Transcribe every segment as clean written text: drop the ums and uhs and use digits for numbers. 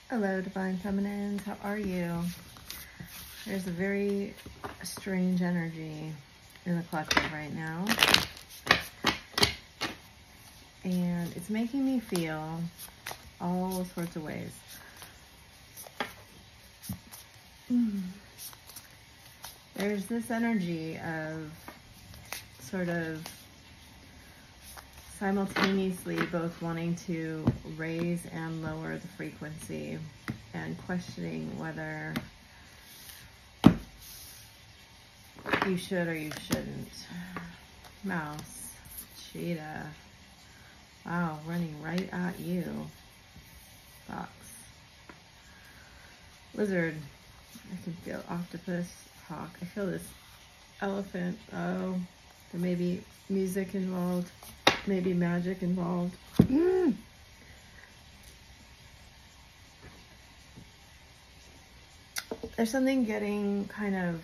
Hello, Divine Feminines. How are you? There's a very strange energy in the collective right now. And it's making me feel all sorts of ways. There's this energy of sort of simultaneously both wanting to raise and lower the frequency and questioning whether you should or you shouldn't. Mouse, cheetah, wow, running right at you. Fox, lizard, I can feel octopus, hawk, I feel this elephant. Oh, there may be music involved, maybe magic involved. There's something getting kind of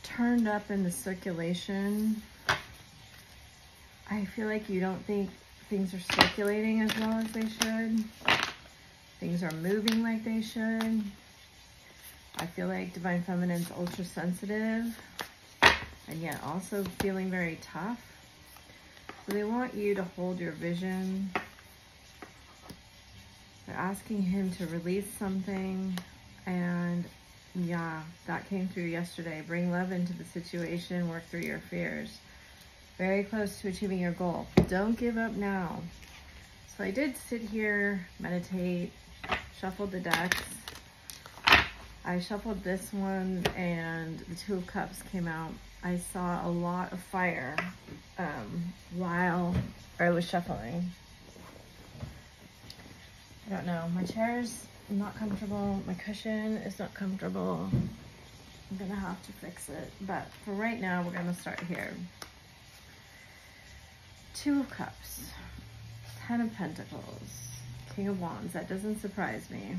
turned up in the circulation. I feel like you don't think things are circulating as well as they should. Things are moving like they should. I feel like Divine Feminine's ultra sensitive and yet also feeling very tough. So they want you to hold your vision. They're asking him to release something, and yeah, that came through yesterday. Bring love into the situation, work through your fears. Very close to achieving your goal. Don't give up now. So I did sit here, meditate, shuffled the decks. I shuffled this one and the Two of Cups came out. I saw a lot of fire while I was shuffling. I don't know, my chair's not comfortable, my cushion is not comfortable. I'm gonna have to fix it, but for right now, we're gonna start here. Two of Cups, Ten of Pentacles, King of Wands. That doesn't surprise me.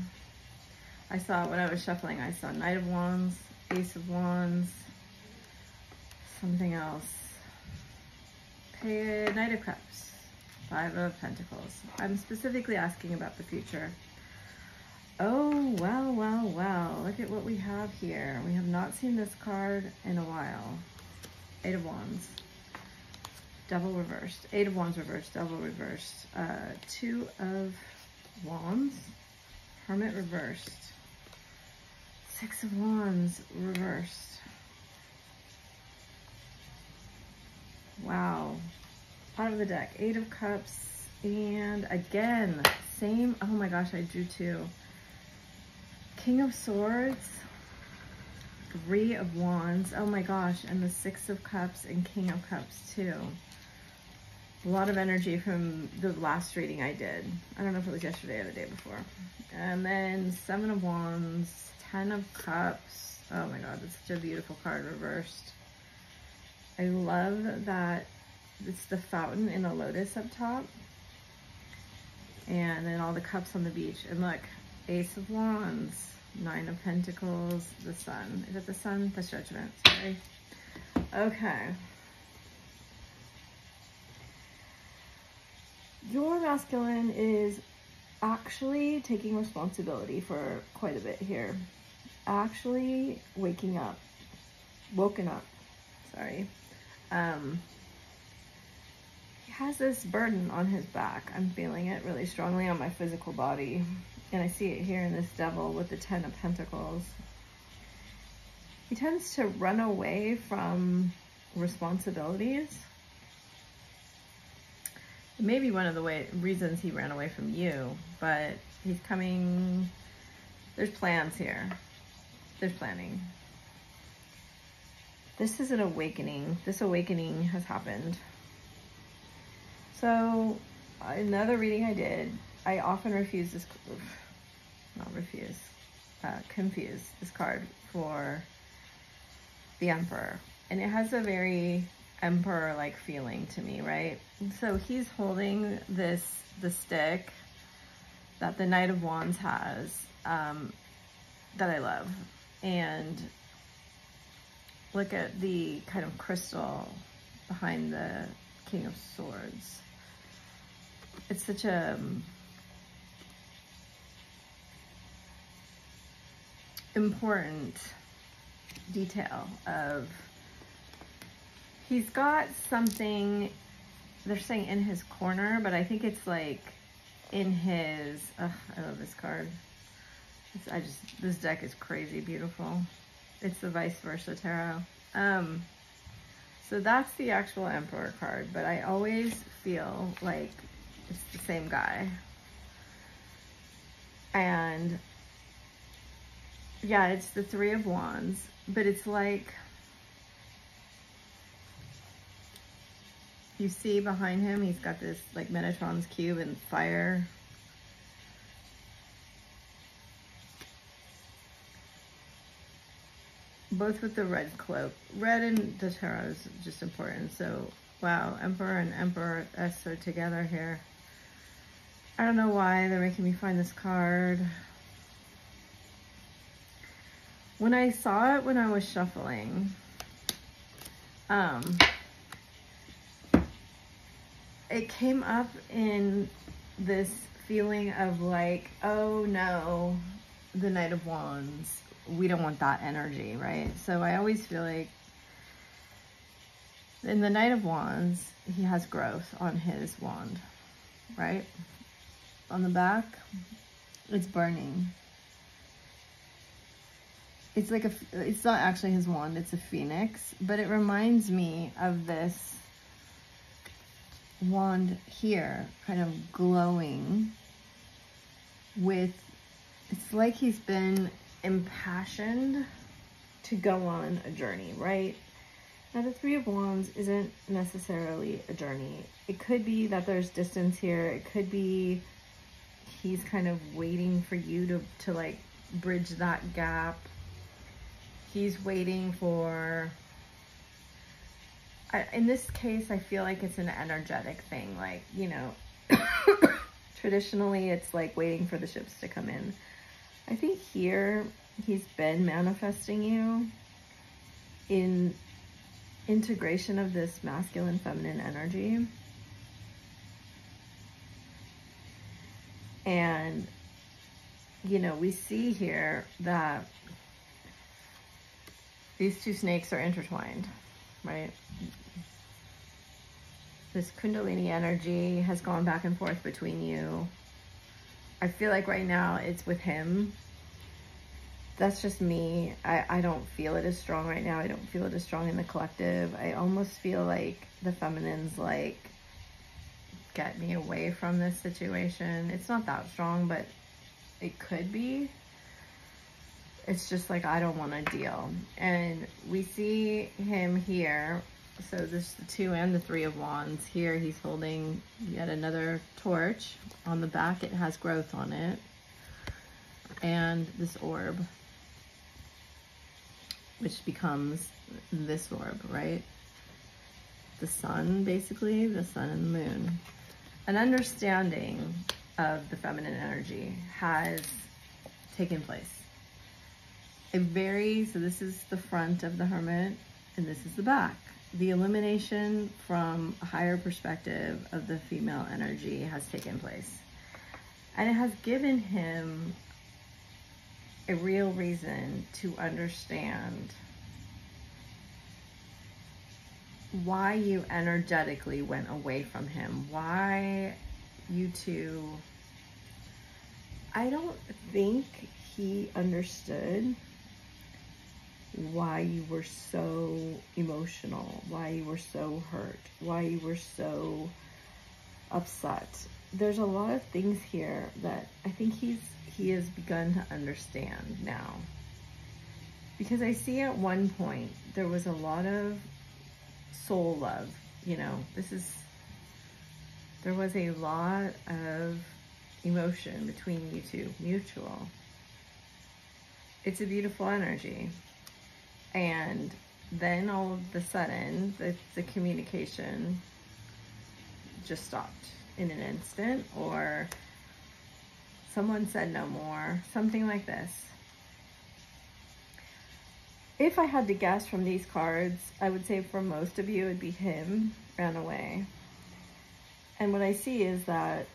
I saw when I was shuffling, I saw Knight of Wands, Ace of Wands, something else. Knight of Cups, Five of Pentacles. I'm specifically asking about the future. Oh, well, well, well. Look at what we have here. We have not seen this card in a while. Eight of Wands. Devil reversed. Eight of Wands reversed. Devil reversed. Two of Wands. Hermit reversed. Six of Wands reversed. Wow. Bottom of the deck. Eight of Cups. And again, same. Oh my gosh, I drew two. King of Swords. Three of Wands. Oh my gosh. And the Six of Cups and King of Cups too. A lot of energy from the last reading I did. I don't know if it was yesterday or the day before. And then Seven of Wands, Ten of Cups. Oh my God, that's such a beautiful card reversed. I love that it's the fountain in a lotus up top. And then all the cups on the beach. And look, Ace of Wands, Nine of Pentacles, the Sun. Is it the Sun? That's Judgment, sorry. Okay. Your masculine is actually taking responsibility for quite a bit here. Actually woken up, sorry. He has this burden on his back. I'm feeling it really strongly on my physical body. And I see it here in this Devil with the Ten of Pentacles. He tends to run away from responsibilities. It may be one of the reasons he ran away from you, but he's coming. There's plans here. There's planning. This is an awakening. This awakening has happened. So, another reading I did, I often confuse this card for the Emperor. And it has a very Emperor-like feeling to me, right? And so he's holding the stick that the Knight of Wands has, that I love. And look at the kind of crystal behind the King of Swords. It's such a important detail of, he's got something, they're saying in his corner, but I think it's like in his, I love this card. This deck is crazy beautiful. It's the vice versa tarot. So that's the actual Emperor card, but I always feel like it's the same guy. And yeah, it's the Three of Wands, but it's like, you see behind him, he's got this like Metatron's cube and fire. Both with the red cloak. Red in the tarot is just important. So, wow, Emperor and Empress are together here. I don't know why they're making me find this card. When I saw it when I was shuffling, it came up in this feeling of like, oh no, the Knight of Wands. We don't want that energy, right? So I always feel like in the Knight of Wands, he has growth on his wand, right? On the back, it's burning. It's like it's not actually his wand, it's a phoenix, but it reminds me of this wand here, kind of glowing with, it's like he's been impassioned to go on a journey, right? Now the Three of Wands isn't necessarily a journey. It could be that there's distance here. It could be he's kind of waiting for you to like bridge that gap. He's waiting for, in this case, I feel like it's an energetic thing. Like, you know, traditionally it's like waiting for the ships to come in. I think here he's been manifesting you in integration of this masculine feminine energy. And, you know, we see here that these two snakes are intertwined, right? This Kundalini energy has gone back and forth between you. I feel like right now it's with him. That's just me. I don't feel it as strong right now. I don't feel it as strong in the collective. I almost feel like the feminine's like, get me away from this situation. It's not that strong, but it could be. It's just like, I don't want to deal. And we see him here. So there's the Two and the Three of Wands. Here he's holding yet another torch. On the back it has growth on it. And this orb, which becomes this orb, right? The sun, basically, the sun and the moon. An understanding of the feminine energy has taken place. So this is the front of the Hermit, and this is the back. The illumination from a higher perspective of the female energy has taken place. And it has given him a real reason to understand why you energetically went away from him, why you two, I don't think he understood why you were so emotional, why you were so hurt, why you were so upset. There's a lot of things here that I think he has begun to understand now. Because I see at one point there was a lot of soul love, you know, there was a lot of emotion between you two, mutual. It's a beautiful energy. And then all of a sudden, the communication just stopped in an instant, or someone said no more, something like this. If I had to guess from these cards, I would say for most of you, it'd be him ran away. And what I see is that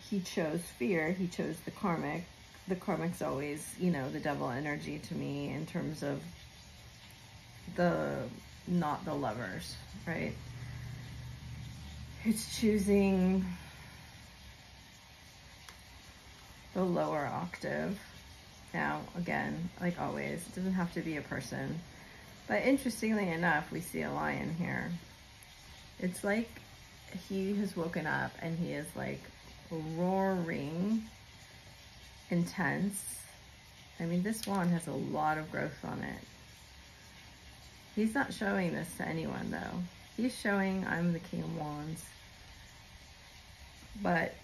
he chose fear, he chose the karmic, the karmic's always, you know, the devil energy to me in terms of not the lovers, right? It's choosing the lower octave. Now, again, like always, it doesn't have to be a person. But interestingly enough, we see a lion here. It's like he has woken up and he is like roaring, intense. I mean, this wand has a lot of growth on it. He's not showing this to anyone though. He's showing I'm the King of Wands. But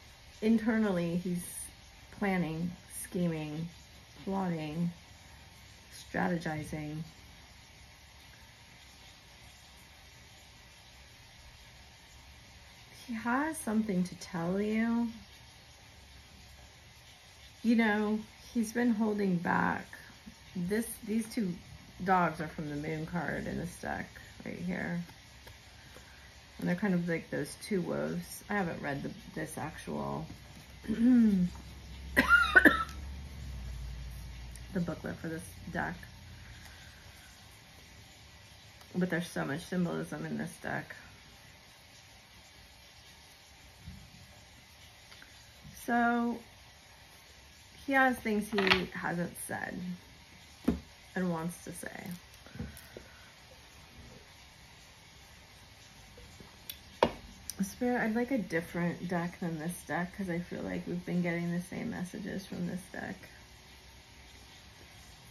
internally, he's planning, scheming, plotting, strategizing. He has something to tell you. You know, he's been holding back. These two dogs are from the Moon card in this deck right here. And they're kind of like those two wolves. I haven't read this actual the booklet for this deck. But there's so much symbolism in this deck. So he has things he hasn't said and wants to say. Spirit, I'd like a different deck than this deck because I feel like we've been getting the same messages from this deck.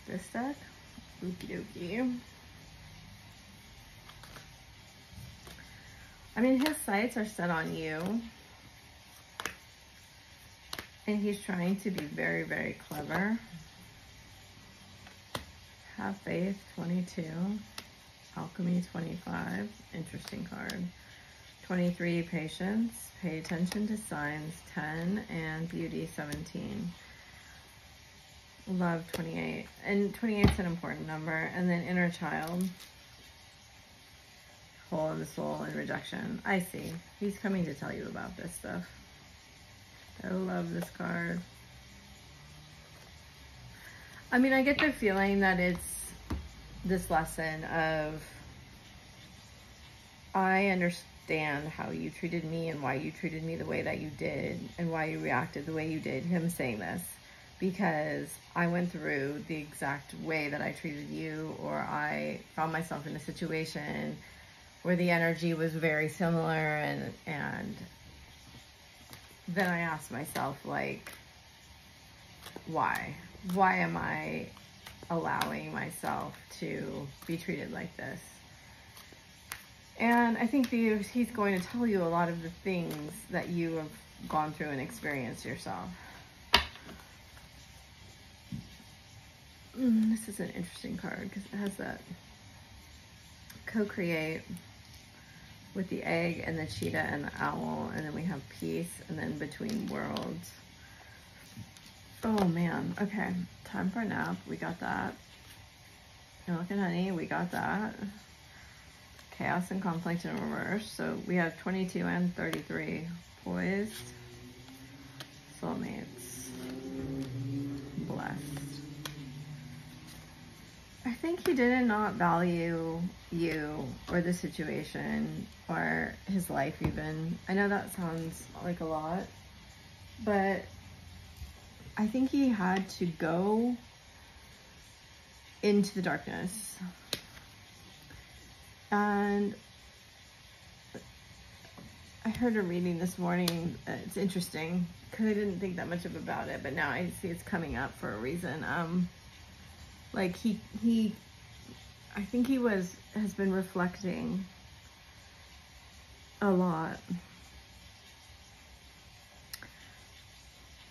This deck? Okie dokie. I mean, his sights are set on you. And he's trying to be very, very clever. Have faith, 22. Alchemy, 25. Interesting card. 23, patience. Pay attention to signs, 10. And beauty, 17. Love, 28. And 28 is an important number. And then inner child. Hole in the soul and rejection. I see. He's coming to tell you about this stuff. I love this card. I mean, I get the feeling that it's this lesson of, I understand how you treated me and why you treated me the way that you did and why you reacted the way you did. Him saying this because I went through the exact way that I treated you, or I found myself in a situation where the energy was very similar, and then I asked myself, like, why? Why am I allowing myself to be treated like this? And I think he's going to tell you a lot of the things that you have gone through and experienced yourself. This is an interesting card because it has that co-create with the egg and the cheetah and the owl, and then we have peace, and then between worlds. Oh man, okay, time for a nap. We got that. Milk and honey, we got that. Chaos and conflict in reverse. So we have 22 and 33. Poised. Soulmates. Blessed. I think he did not value you or the situation or his life even. I know that sounds like a lot, but I think he had to go into the darkness. And I heard a reading this morning. It's interesting because I didn't think that much about it, but now I see it's coming up for a reason. Like I think he has been reflecting a lot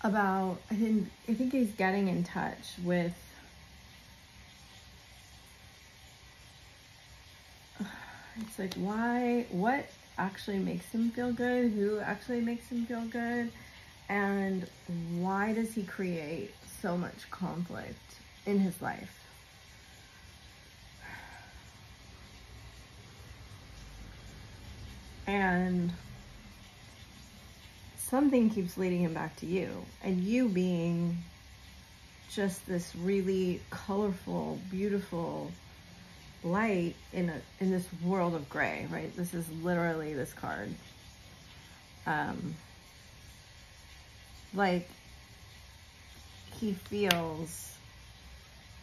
about, I think he's getting in touch with it's like what actually makes him feel good, who actually makes him feel good, and why does he create so much conflict in his life. And something keeps leading him back to you, and you being just this really colorful, beautiful light in this world of gray, right? This is literally this card. Like he feels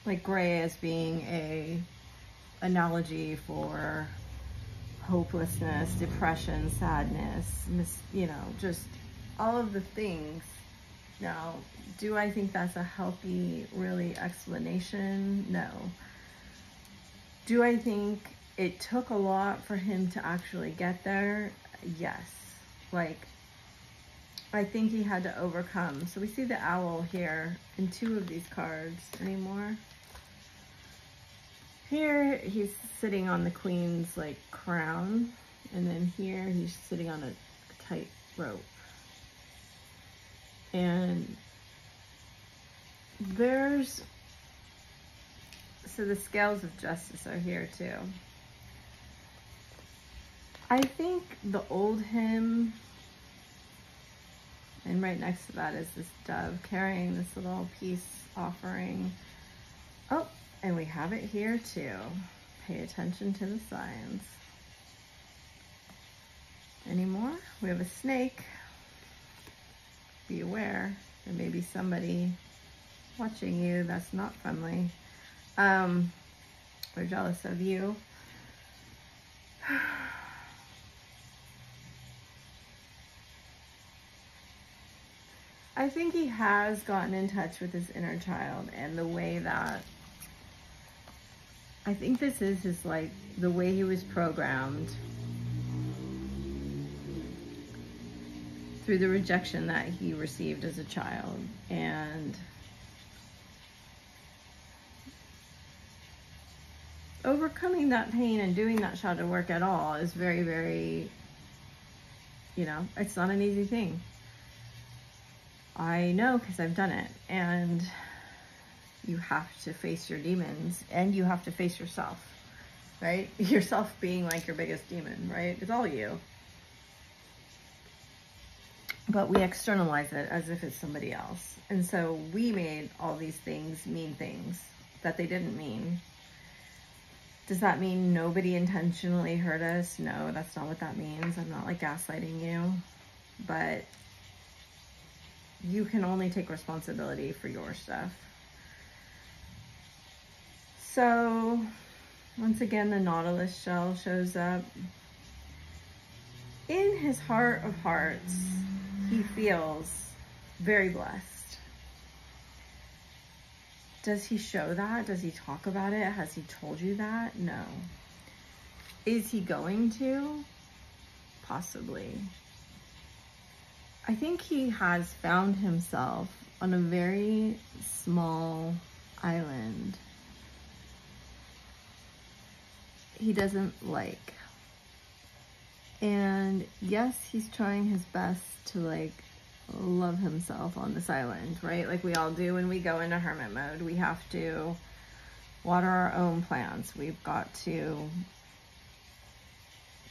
like gray as being a analogy for hopelessness, depression, sadness, you know, just all of the things. Now, do I think that's a healthy, really explanation? No. Do I think it took a lot for him to actually get there? Yes. Like, I think he had to overcome. So we see the owl here in 2 of these cards. Any more? Here, he's sitting on the queen's, like, crown. And then here, he's sitting on a tight rope. And there's... So the scales of justice are here, too. I think the old hymn... And right next to that is this dove carrying this little peace offering. Oh, and we have it here too. Pay attention to the signs. Any more? We have a snake. Be aware. There may be somebody watching you that's not friendly. We're jealous of you. I think he has gotten in touch with his inner child, and the way that, I think this is his, like, the way he was programmed through the rejection that he received as a child. And overcoming that pain and doing that shadow work at all is very, very, you know, it's not an easy thing. I know, because I've done it. And you have to face your demons, and you have to face yourself, right? Yourself being like your biggest demon, right? It's all you. But we externalize it as if it's somebody else. And so we made all these things mean things that they didn't mean. Does that mean nobody intentionally hurt us? No, that's not what that means. I'm not, like, gaslighting you. But you can only take responsibility for your stuff. So, once again, the Nautilus shell shows up. In his heart of hearts, he feels very blessed. Does he show that? Does he talk about it? Has he told you that? No. Is he going to? Possibly. I think he has found himself on a very small island he doesn't like. And yes, he's trying his best to, like, love himself on this island, right? Like we all do when we go into hermit mode. We have to water our own plants. We've got to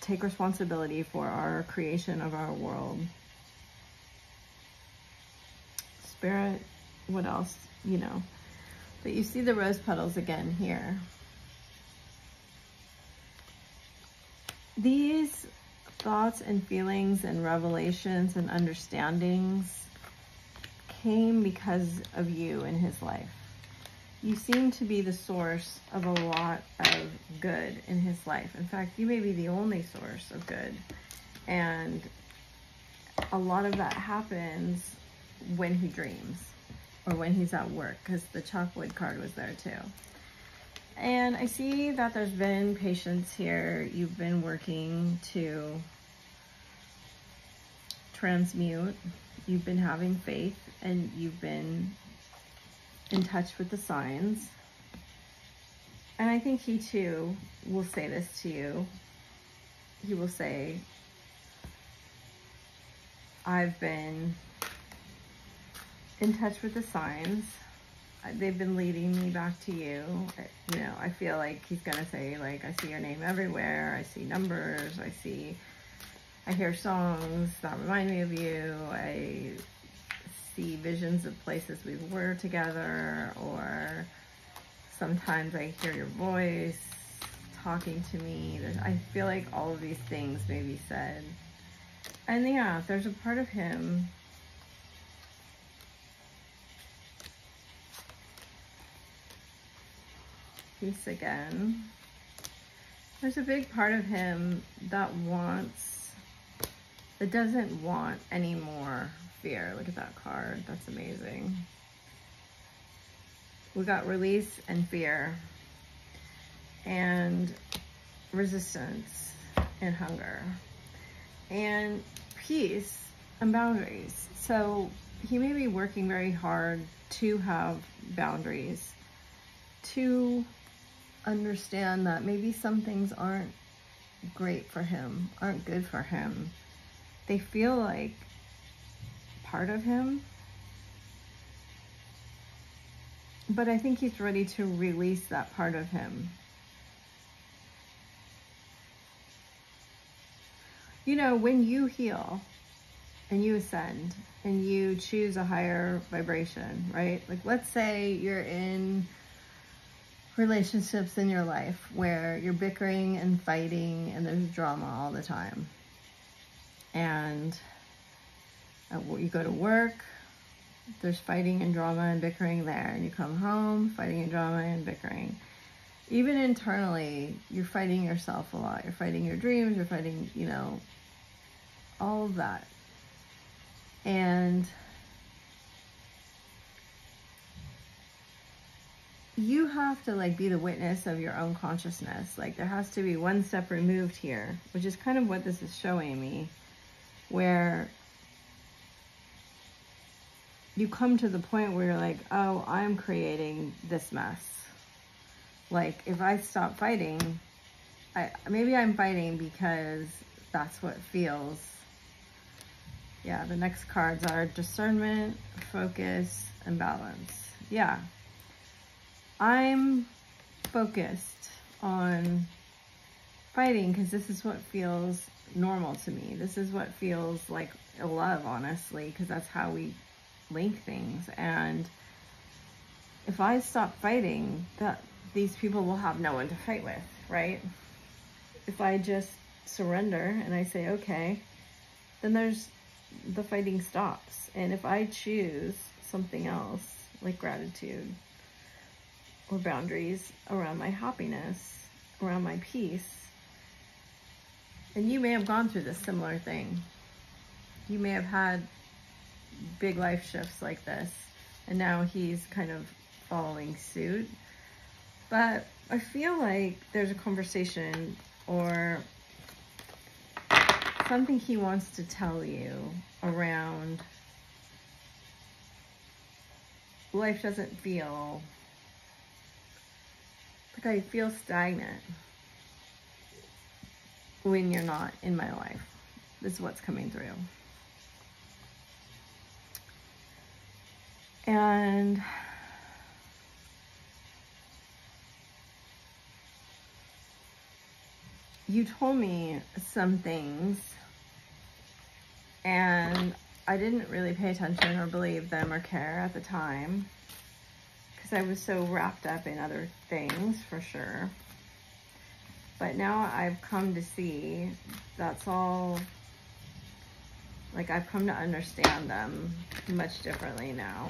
take responsibility for our creation of our world. Spirit, what else, you know. But you see the rose petals again here. These thoughts and feelings and revelations and understandings came because of you in his life. You seem to be the source of a lot of good in his life. In fact, you may be the only source of good. And a lot of that happens when he dreams or when he's at work, because the chalkwood card was there too. And I see that there's been patience here. You've been working to transmute. You've been having faith, and you've been in touch with the signs. And I think he too will say this to you. He will say, I've been in touch with the signs. They've been leading me back to you. You know, I feel like he's gonna say, like, I see your name everywhere. I see numbers. I hear songs that remind me of you. I see visions of places we were together, or sometimes I hear your voice talking to me. I feel like all of these things may be said. And yeah, there's a part of him Peace again. There's a big part of him that doesn't want any more fear. Look at that card. That's amazing. We got release and fear and resistance and hunger and peace and boundaries. So he may be working very hard to have boundaries, to understand that maybe some things aren't great for him, aren't good for him. They feel like part of him, but I think he's ready to release that part of him. You know, when you heal and you ascend and you choose a higher vibration, right? Like, let's say you're in relationships in your life where you're bickering and fighting and there's drama all the time. And you go to work, there's fighting and drama and bickering there. And you come home, fighting and drama and bickering. Even internally, you're fighting yourself a lot. You're fighting your dreams, you're fighting, you know, all of that. And you have to like be the witness of your own consciousness. Like, there has to be one step removed here, which is kind of what this is showing me, where you come to the point where you're like, oh, I'm creating this mess. Like, if I stop fighting, maybe I'm fighting because that's what feels. Yeah, the next cards are discernment, focus, and balance. Yeah. I'm focused on fighting because this is what feels normal to me. This is what feels like love, honestly, because that's how we link things. And if I stop fighting, these people will have no one to fight with, right? If I just surrender and I say, okay, then the fighting stops. And if I choose something else, like gratitude, or boundaries around my happiness, around my peace. And you may have gone through this similar thing. You may have had big life shifts like this, and now he's kind of following suit. But I feel like there's a conversation or something he wants to tell you around life doesn't feel like, I feel stagnant when you're not in my life. This is what's coming through. And you told me some things and I didn't really pay attention or believe them or care at the time, because I was so wrapped up in other things, for sure. But now I've come to see that's all, like, I've come to understand them much differently now.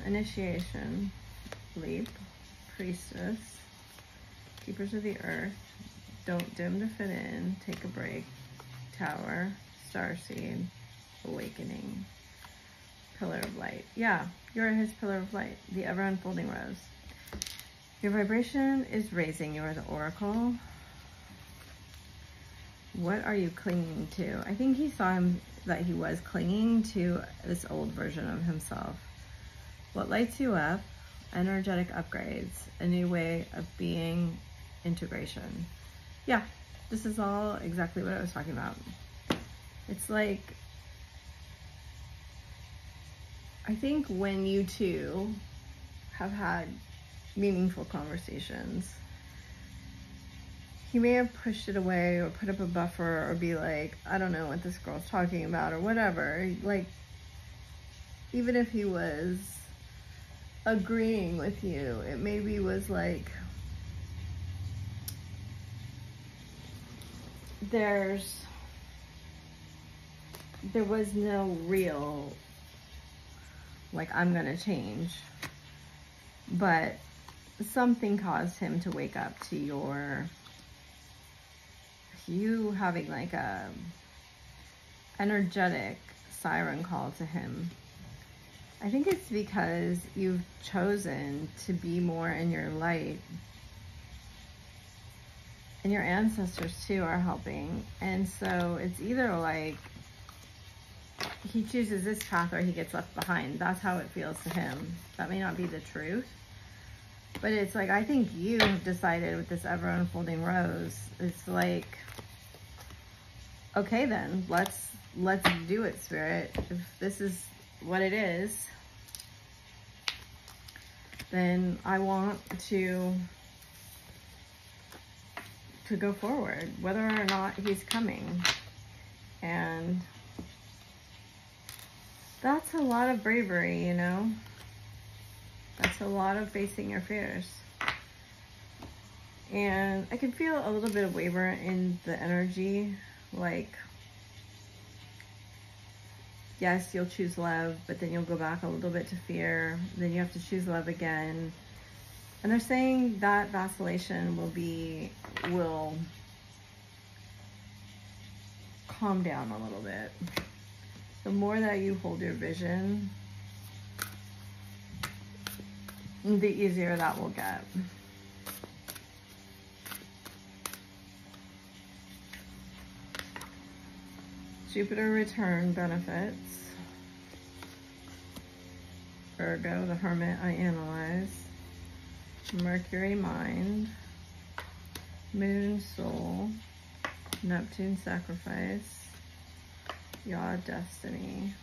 Initiation, leap, priestess, keepers of the earth, don't dim to fit in, take a break, tower, starseed, awakening, pillar of light. Yeah, you're his pillar of light, the ever unfolding rose. Your vibration is raising. You are the oracle. What are you clinging to? I think he saw that he was clinging to this old version of himself. What lights you up? Energetic upgrades, a new way of being, integration. Yeah, this is all exactly what I was talking about. It's like, I think when you two have had meaningful conversations, he may have pushed it away or put up a buffer or be like, I don't know what this girl's talking about or whatever. Like, even if he was agreeing with you, it maybe was like, there was no real, like, I'm gonna change, but something caused him to wake up to you having like a energetic siren call to him. I think it's because you've chosen to be more in your light, and your ancestors too are helping. And so it's either like he chooses this path or he gets left behind. That's how it feels to him. That may not be the truth, but it's like, I think you have decided with this ever unfolding rose, it's like, okay then, let's do it, Spirit. If this is what it is, then I want to go forward, whether or not he's coming. And that's a lot of bravery, you know? That's a lot of facing your fears. And I can feel a little bit of waver in the energy. Like, yes, you'll choose love, but then you'll go back a little bit to fear. Then you have to choose love again. And they're saying that vacillation will calm down a little bit. The more that you hold your vision, the easier that will get. Jupiter return benefits. Virgo, the Hermit, I analyze. Mercury, mind. Moon, soul. Neptune, sacrifice. Yah, destiny.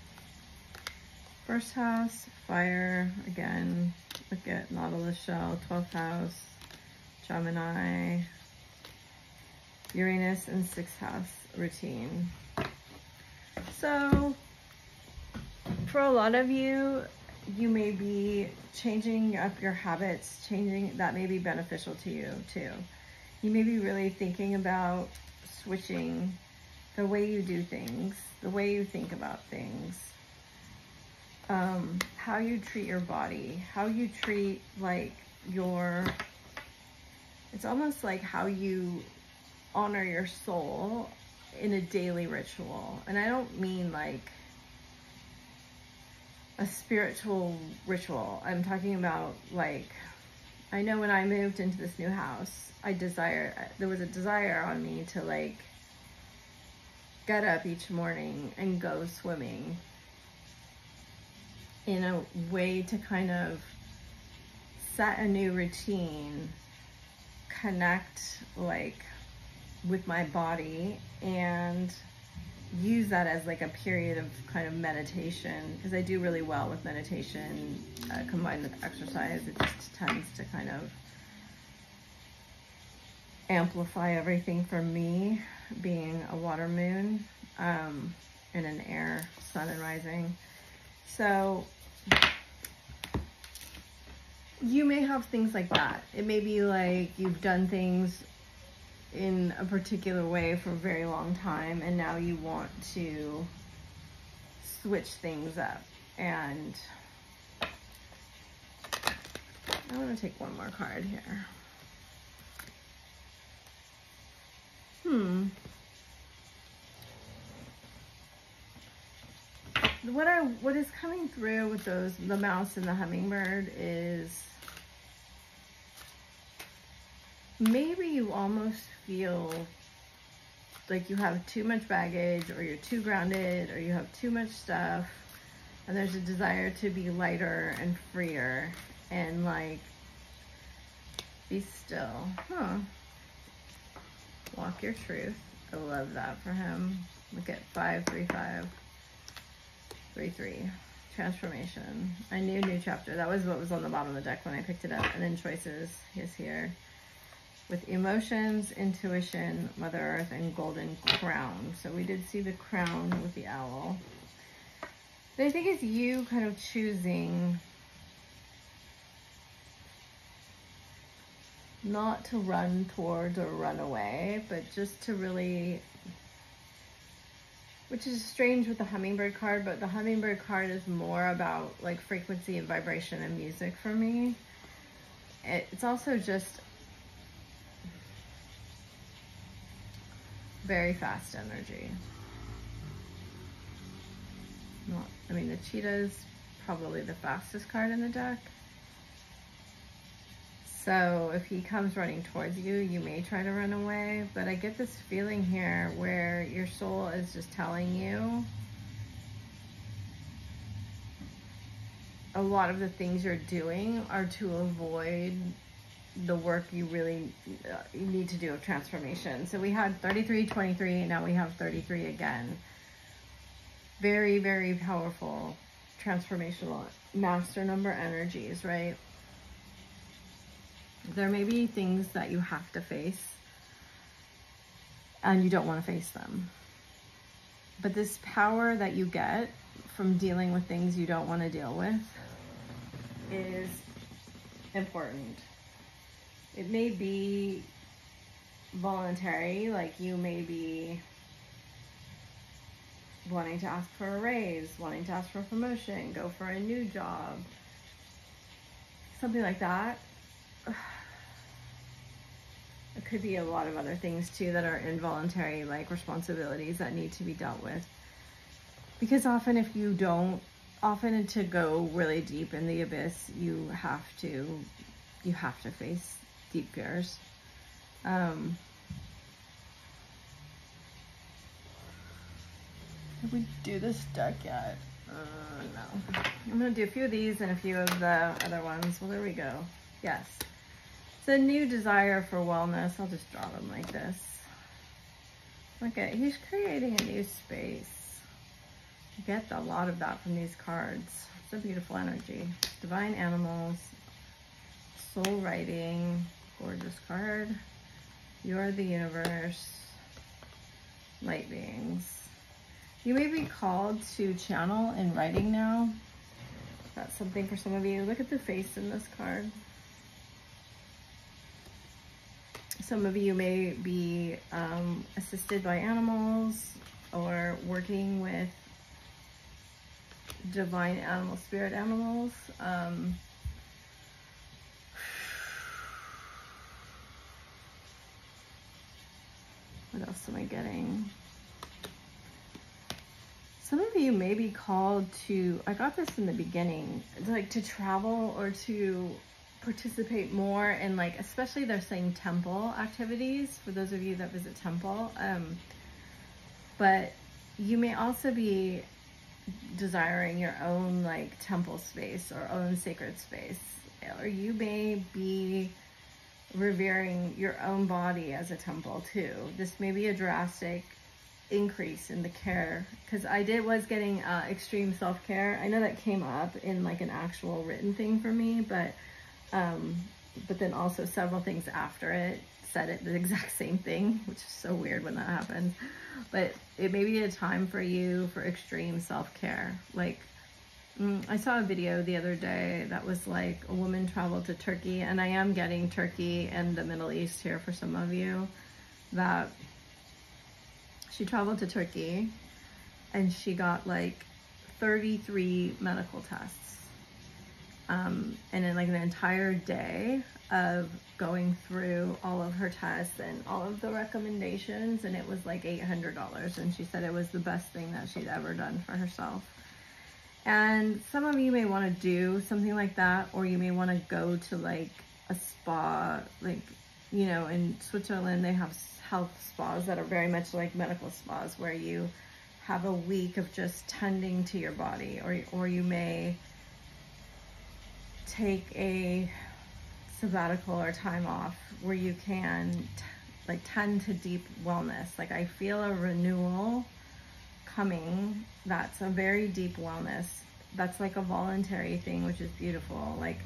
First house, fire. Again, look at Nautilus shell. 12th house, Gemini. Uranus and 6th house, routine. So, for a lot of you, you may be changing up your habits, that may be beneficial to you too. You may be really thinking about switching the way you do things, the way you think about things, how you treat your body, how you treat like it's almost like how you honor your soul in a daily ritual. And I don't mean like a spiritual ritual. I'm talking about, like, I know when I moved into this new house, there was a desire on me to like get up each morning and go swimming in a way to kind of set a new routine, connect like with my body, and use that as like a period of kind of meditation, because I do really well with meditation combined with exercise. It just tends to kind of amplify everything for me, being a water moon and an air sun and rising. So you may have things like that. It may be like you've done things in a particular way for a very long time, and now you want to switch things up. And I want to take one more card here. What is coming through with the mouse and the hummingbird is maybe you almost feel like you have too much baggage, or you're too grounded, or you have too much stuff, and there's a desire to be lighter and freer and like be still. Walk your truth. I love that for him. Look at 53533. Transformation. I knew new chapter. That was what was on the bottom of the deck when I picked it up. And then choices is here. with emotions, intuition, Mother Earth, and golden crown. So we did see the crown with the owl. But I think it's you kind of choosing not to run towards or run away, but just to really, which is strange with the hummingbird card, but the hummingbird card is more about like frequency and vibration and music for me. It's also just very fast energy. I mean, the cheetah is probably the fastest card in the deck. So if he comes running towards you, you may try to run away, but I get this feeling here where your soul is just telling you a lot of the things you're doing are to avoid the work you really need to do of transformation. So we had 33, 23, now we have 33 again. Very, very powerful transformational master number energies, right? There may be things that you have to face and you don't want to face them. But this power that you get from dealing with things you don't want to deal with is important. It may be voluntary, like you may be wanting to ask for a raise, wanting to ask for a promotion, go for a new job, something like that. It could be a lot of other things too that are involuntary, like responsibilities that need to be dealt with. Because often if you don't, often to go really deep in the abyss, you have to face deep fears. Did we do this deck yet? No. I'm going to do a few of these and a few of the other ones. Well, there we go. Yes. It's a new desire for wellness. I'll just draw them like this. Okay, he's creating a new space. You get a lot of that from these cards. It's a beautiful energy. Divine animals, soul writing, gorgeous card. You're the universe, light beings. You may be called to channel in writing now. That's something for some of you. Look at the face in this card. Some of you may be assisted by animals or working with divine animal, spirit animals. What else am I getting? Some of you may be called to, I got this in the beginning, like to travel or to participate more in, like, especially they're saying temple activities for those of you that visit temple. But you may also be desiring your own like temple space or own sacred space, or you may be revering your own body as a temple too. This may be a drastic increase in the care, because I was getting extreme self-care. I know that came up in like an actual written thing for me, but then also several things after it said it the exact same thing, which is so weird when that happens. But it may be a time for you for extreme self-care. Like I saw a video the other day that was like a woman traveled to Turkey, and I am getting Turkey and the Middle East here for some of you, that she traveled to Turkey and she got like 33 medical tests. And in like an entire day of going through all of her tests and all of the recommendations, and it was like $800. And she said it was the best thing that she'd ever done for herself. And some of you may want to do something like that, or you may want to go to like a spa, like, you know, in Switzerland, they have health spas that are very much like medical spas, where you have a week of just tending to your body, or you may take a sabbatical or time off where you can like tend to deep wellness. Like I feel a renewal coming. That's a very deep wellness. That's like a voluntary thing, which is beautiful. Like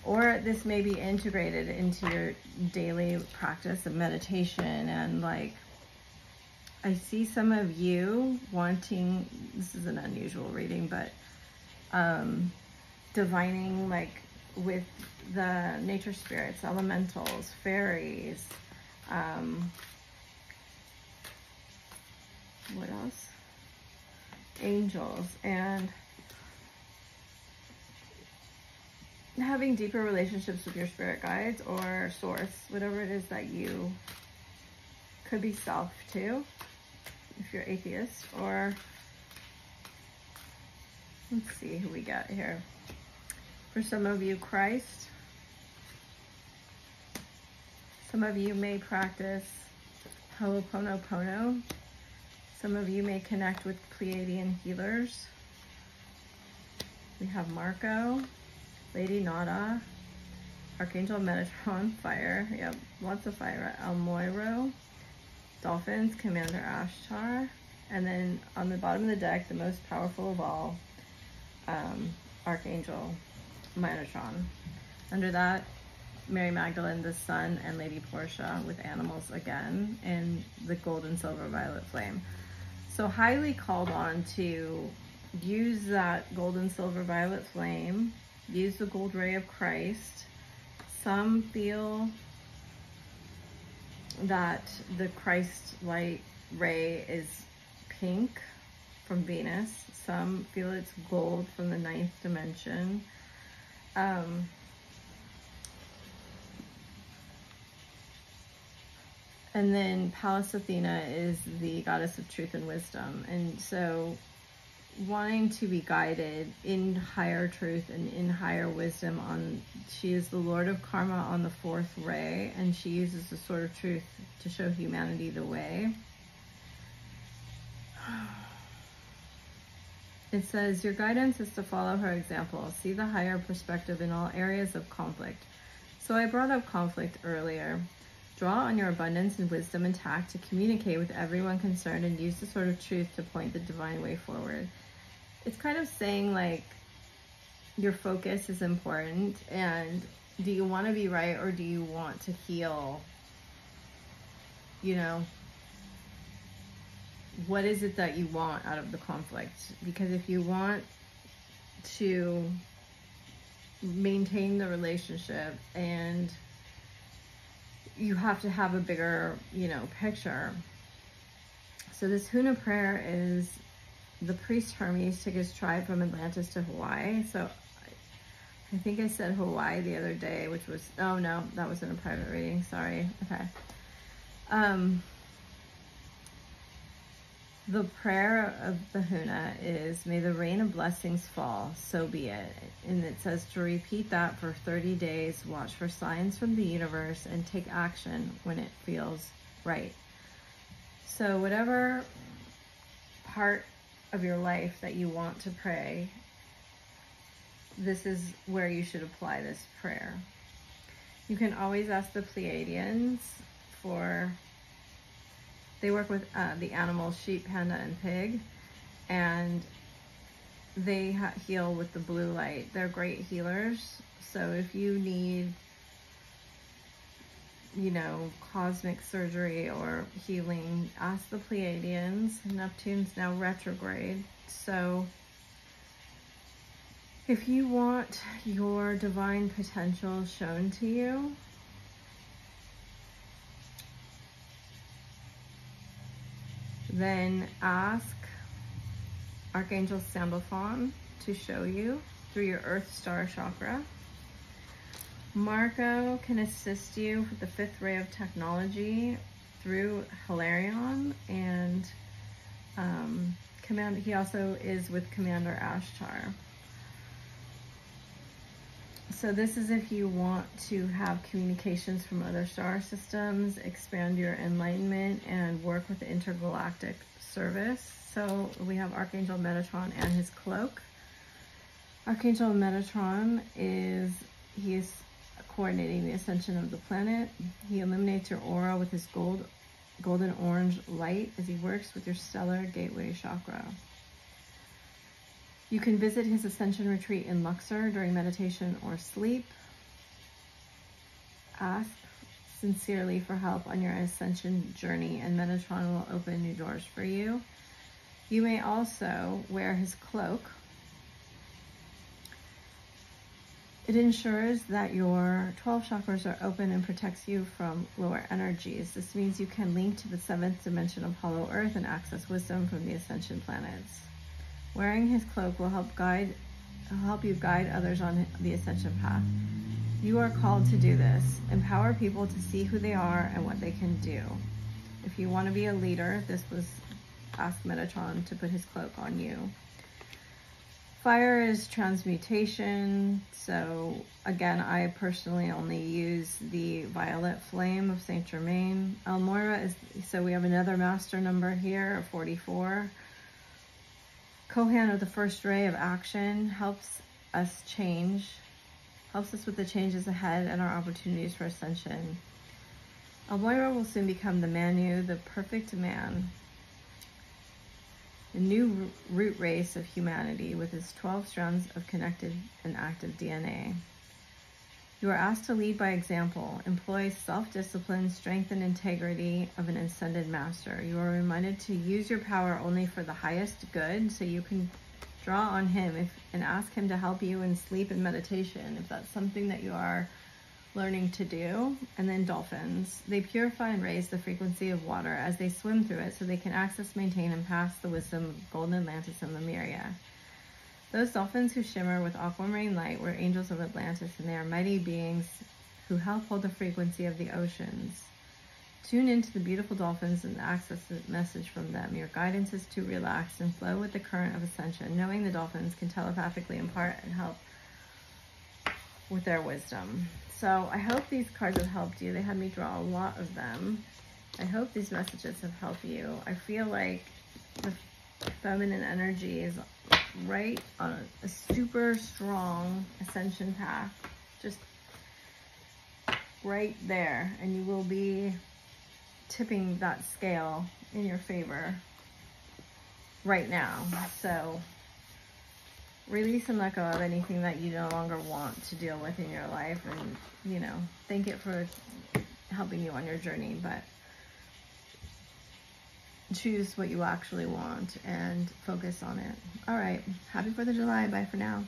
Or this may be integrated into your daily practice of meditation. And like, I see some of you wanting, this is an unusual reading, but divining like with the nature spirits, elementals, fairies, what else? Angels, and having deeper relationships with your spirit guides or source, whatever it is that you, could be self too, if you're atheist. Or let's see who we got here. For some of you, Christ. Some of you may practice Ho'oponopono. Some of you may connect with Pleiadian healers. We have Marco, Lady Nada, Archangel Metatron, fire. Yep, lots of fire. El Moiro, dolphins, Commander Ashtar. And then on the bottom of the deck, the most powerful of all, Archangel Metatron. Under that, Mary Magdalene, the Sun, and Lady Portia with animals again, and the gold and silver violet flame. So highly called on to use that gold and silver violet flame, use the gold ray of Christ. Some feel that the Christ light ray is pink from Venus. Some feel it's gold from the 9th dimension. And then Pallas Athena is the goddess of truth and wisdom. And so wanting to be guided in higher truth and in higher wisdom she is the Lord of Karma on the 4th ray, and she uses the sword of truth to show humanity the way. It says, your guidance is to follow her example. See the higher perspective in all areas of conflict. So I brought up conflict earlier. Draw on your abundance and wisdom and tact to communicate with everyone concerned, and use the sword of truth to point the divine way forward. It's kind of saying like your focus is important, and do you want to be right or do you want to heal? You know, what is it that you want out of the conflict? Because if you want to maintain the relationship, and you have to have a bigger, you know, picture. So this Huna prayer is the priest Hermes took his tribe from Atlantis to Hawaii. So I think I said Hawaii the other day, which was, oh no, that was in a private reading, sorry. Okay. The prayer of the Huna is, may the rain of blessings fall, so be it. And it says to repeat that for 30 days, watch for signs from the universe, and take action when it feels right. So whatever part of your life that you want to pray, this is where you should apply this prayer. You can always ask the Pleiadians for, they work with the animals, sheep, panda, and pig, and they heal with the blue light. They're great healers. So if you need, you know, cosmic surgery or healing, ask the Pleiadians. Neptune's now retrograde. So if you want your divine potential shown to you, then ask Archangel Sandalphon to show you through your Earth Star chakra. Marco can assist you with the 5th ray of technology through Hilarion, and he also is with Commander Ashtar. So this is if you want to have communications from other star systems, expand your enlightenment, and work with the intergalactic service. So we have Archangel Metatron and his cloak. Archangel Metatron is coordinating the ascension of the planet. He illuminates your aura with his golden orange light as he works with your stellar gateway chakra. You can visit his Ascension retreat in Luxor during meditation or sleep. Ask sincerely for help on your ascension journey, and Metatron will open new doors for you. You may also wear his cloak. It ensures that your 12 chakras are open and protects you from lower energies. This means you can link to the 7th dimension of Hollow Earth and access wisdom from the Ascension planets. Wearing his cloak will help you guide others on the Ascension path. You are called to do this. Empower people to see who they are and what they can do. If you want to be a leader, this was ask Metatron to put his cloak on you. Fire is transmutation, so again, I personally only use the Violet Flame of Saint Germain. Almoira is, so we have another master number here, 44. Kohan of the first ray of action helps us with the changes ahead and our opportunities for ascension. Almoira will soon become the Manu, the perfect man. The new root race of humanity with its 12 strands of connected and active DNA. You are asked to lead by example, employ self-discipline, strength, and integrity of an ascended master. You are reminded to use your power only for the highest good, so you can draw on him and ask him to help you in sleep and meditation, if that's something that you are learning to do. And then dolphins. They purify and raise the frequency of water as they swim through it so they can access, maintain, and pass the wisdom of Golden Atlantis and Lemuria. Those dolphins who shimmer with aquamarine light were angels of Atlantis, and they are mighty beings who help hold the frequency of the oceans. Tune into the beautiful dolphins and access the message from them. Your guidance is to relax and flow with the current of ascension, knowing the dolphins can telepathically impart and help with their wisdom. So I hope these cards have helped you. They had me draw a lot of them. I hope these messages have helped you. I feel like the feminine energy is right on a super strong ascension path. Just right there. And you will be tipping that scale in your favor right now. So release and let go of anything that you no longer want to deal with in your life, and, you know, thank it for helping you on your journey, but choose what you actually want and focus on it. All right. Happy 4th of July. Bye for now.